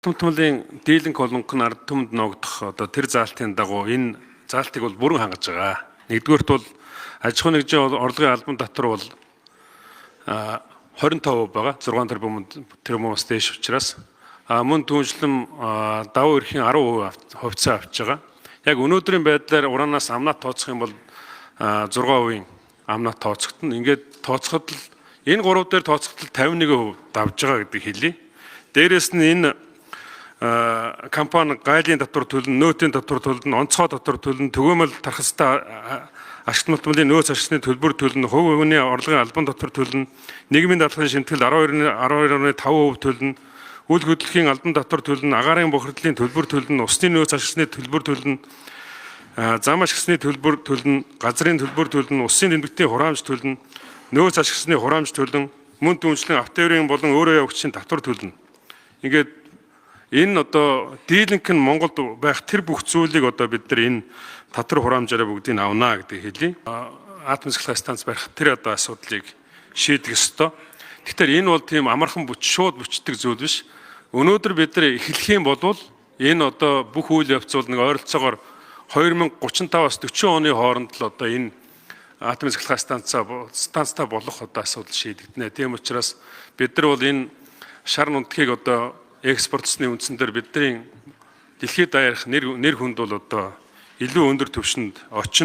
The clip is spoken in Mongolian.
Томтмолын дийлэнх олонх нь ард түмэнд ногдох одоо тэр заалтын дагуу энэ заалтыг бол бүрэн хангаж байгаа. Нэгдүгээрт бол аж ахуйн нэгжийн орлогын албан татвар бол 25% байгаа. 6 тэрбумаас дээш учраас мөн түүнчлэн давуу эрхийн 10% хувьцаа авч байгаа. Яг өнөөдрийн байдлаар ураанаас амнаад тооцох юм бол 6% амнаад тооцогдно. Ингээд тооцоход л энэ 3 дээр тооцоход 51% давж байгаа гэдгийг хэлье. Дээрээс нь энэ компани гайлын татвар төлнө, нөөтийн татвар төлнө, онцгой татвар төлнө, төгөөмөл тархастай ашигт малтмалын нөөц ашигны төлбөр төлнө, хувь хүний орлогын албан татвар төлнө, нийгмийн даатгалын шимтгэл 12.5% төлнө, үйл хөдлөлийн албан татвар төлнө, агаарын бохирдлын төлбөр төлнө, усны нөөц ашигны төлбөр төлнө, зам ашигны төлбөр төлнө, газрын төлбөр төлнө, усын тэмдэгтийн хураамж төлнө, нөөц ашигны хураамж төлнө, мөн түншлэн автоэрийн болон өөрөө явагчийн татвар төлнө. Ингээд энэ одоо дийлэнх нь Монголд байх тэр бүх зүйлийг одоо бид нар энэ татвар хураамжаараа бүгдийг авнаа гэдэг хэлье. Атом цэцлэгийн станц барих тэр одоо асуудлыг шийдэх ёстой. Тэгэхээр энэ бол тийм амархан шууд бүчдэг зүйл биш. Өнөөдөр бид нар эхлэх юм бол энэ одоо бүх үйл явц бол нэг ойролцоогоор 2035-аас 40 оны хооронд л одоо энэ атом цэцлэгийн станцтай болох одоо асуудал шийдэгдэнэ. Тийм учраас бид нар бол энэ шар нутгийг одоо экспортсны үндсэн дээр бидний дэлхийд даяарх нэр хүнд бол одоо илүү өндөр түвшинд очино.